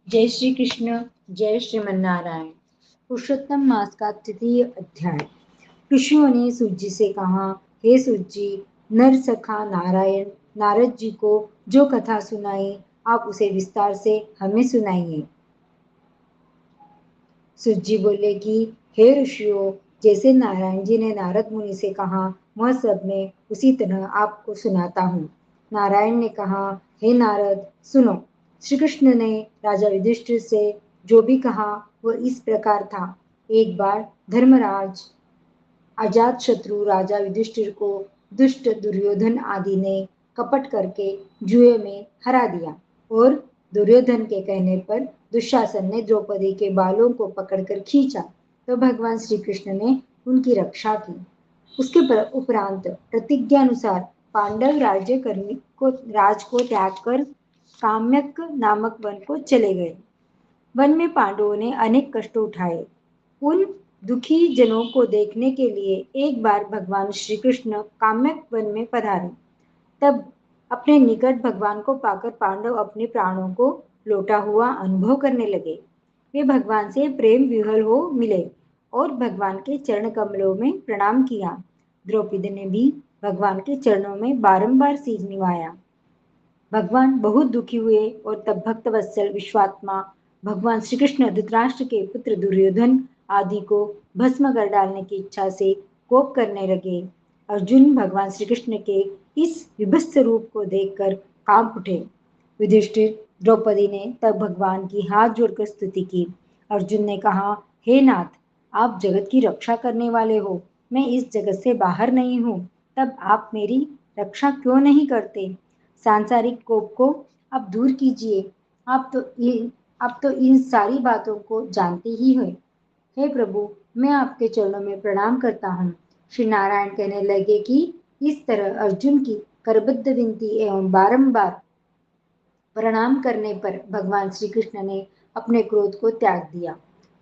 जय श्री कृष्ण, जय श्रीमन्नारायण। पुरुषोत्तम मास का तृतीय अध्याय। ऋषियों ने सूत जी से कहा, हे सूत जी, नर सखा नारायण नारद जी को जो कथा सुनाई, आप उसे विस्तार से हमें सुनाइए। सूत जी बोले कि हे ऋषियों, जैसे नारायण जी ने नारद मुनि से कहा, वह सब मैं उसी तरह आपको सुनाता हूँ। नारायण ने कहा, हे नारद, सुनो। श्री कृष्ण ने राजा युधिष्ठिर से जो भी कहा वह इस प्रकार था। एक बार धर्मराज अजातशत्रु राजा युधिष्ठिर को दुष्ट दुर्योधन आदि ने कपट करके जुए में हरा दिया और दुर्योधन के कहने पर दुशासन ने द्रौपदी के बालों को पकड़कर खींचा तो भगवान श्री कृष्ण ने उनकी रक्षा की। उसके उपरांत प्रतिज्ञानुसार पांडव राज को त्याग कर काम्यक नामक वन को चले गए। वन में पांडवों ने अनेक कष्ट उठाए। उन दुखी जनों को देखने के लिए एक बार भगवान श्री कृष्ण काम्यक वन में पधारे। तब अपने निकट भगवान को पाकर पांडव अपने प्राणों को लौटा हुआ अनुभव करने लगे। वे भगवान से प्रेम विह्वल हो मिले और भगवान के चरण कमलों में प्रणाम किया। द्रौपदी ने भी भगवान के चरणों में बारंबार सिर निवाया। भगवान बहुत दुखी हुए और तब भक्त वत्सल विश्वात्मा भगवान श्री कृष्ण धृतराष्ट्र के पुत्र दुर्योधन आदि को भस्म कर डालने की इच्छा से कोप करने लगे। अर्जुन भगवान श्री कृष्ण के इस विभत्स रूप को देखकर कांप उठे। युधिष्ठिर द्रौपदी ने तब भगवान की हाथ जोड़कर स्तुति की। अर्जुन ने कहा, हे नाथ, आप जगत की रक्षा करने वाले हो। मैं इस जगत से बाहर नहीं हूँ, तब आप मेरी रक्षा क्यों नहीं करते? सांसारिक कोप को आप दूर कीजिए। आप तो इन सारी बातों को जानते ही हैं। हे प्रभु, मैं आपके चरणों में प्रणाम करता हूँ। श्री नारायण कहने लगे कि इस तरह अर्जुन की करबद्ध विनती एवं बारंबार प्रणाम करने पर भगवान श्री कृष्ण ने अपने क्रोध को त्याग दिया।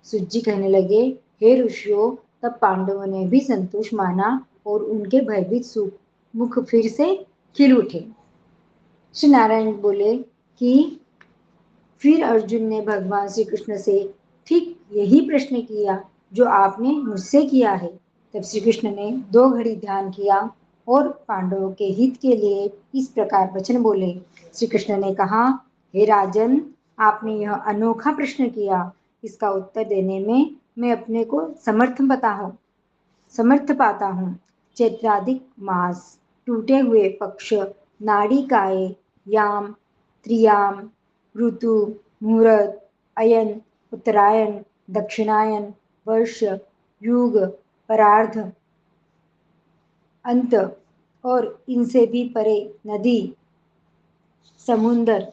सूत जी कहने लगे, हे ऋषियों, तब पांडवों ने भी संतोष माना और उनके भयभीत मुख फिर से खिल उठे। श्री नारायण बोले कि फिर अर्जुन ने भगवान श्री कृष्ण से ठीक यही प्रश्न किया जो आपने मुझसे किया है। तब श्री कृष्ण ने 2 घड़ी ध्यान किया और पांडवों के हित के लिए इस प्रकार वचन बोले। श्री कृष्ण ने कहा, हे राजन, आपने यह अनोखा प्रश्न किया। इसका उत्तर देने में मैं अपने को समर्थ पाता हूँ। चैत्राधिक मास, टूटे हुए पक्ष, नाड़िकाए, याम, त्रियाम, ऋतु, मुहूर्त, अयन, उत्तरायण, दक्षिणायन, वर्ष, युग, परार्ध, अंत और इनसे भी परे नदी, समुंदर,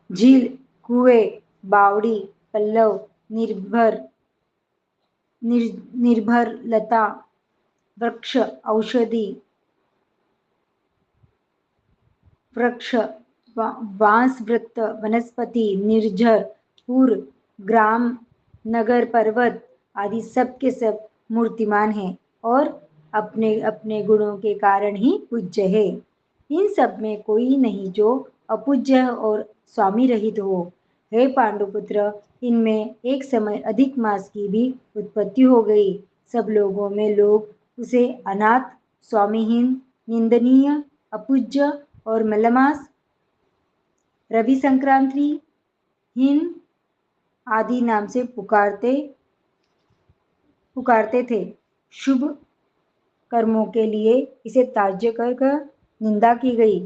झील, कुएं, बावड़ी, पल्लव, निर्भर लता, वृक्ष, औषधि वृक्ष, बांस, वृत्त, वनस्पति, निर्झर, पुर, ग्राम, नगर, पर्वत आदि सब के सब मूर्तिमान हैं और अपने अपने गुणों के कारण ही पूज्य है। इन सब में कोई नहीं जो अपूज्य और स्वामी रहित हो। हे पांडुपुत्र, इनमें एक समय अधिक मास की भी उत्पत्ति हो गई। सब लोगों में लोग उसे अनाथ, स्वामीहीन, निंदनीय, अपूज्य और मलमास, रवि संक्रांति, हीन आदि नाम से पुकारते थे। शुभ कर्मों के लिए इसे त्याज्य कर निंदा की गई।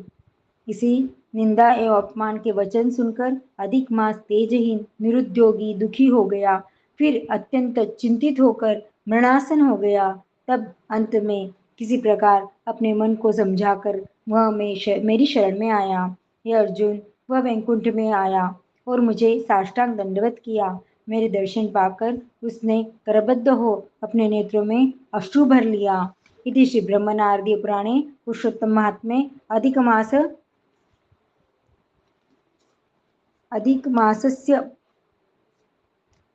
इसी निंदा एवं अपमान के वचन सुनकर अधिक मास तेजहीन निरुद्योगी दुखी हो गया। फिर अत्यंत चिंतित होकर मरणासन हो गया। तब अंत में किसी प्रकार अपने मन को समझाकर वह मेरी शरण में आया। हे अर्जुन, वह वैकुंठ में आया और मुझे साष्टांग दंडवत किया। मेरे दर्शन पाकर उसने करबद्ध हो अपने नेत्रों में अश्रु भर लिया। इति श्री ब्रह्मनारदीय पुराणे पुरुषोत्तम महात्म्ये अधिक मासस्य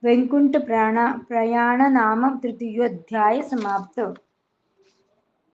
वैकुंठ प्रयाण नाम तृतीयोऽध्याय समाप्त।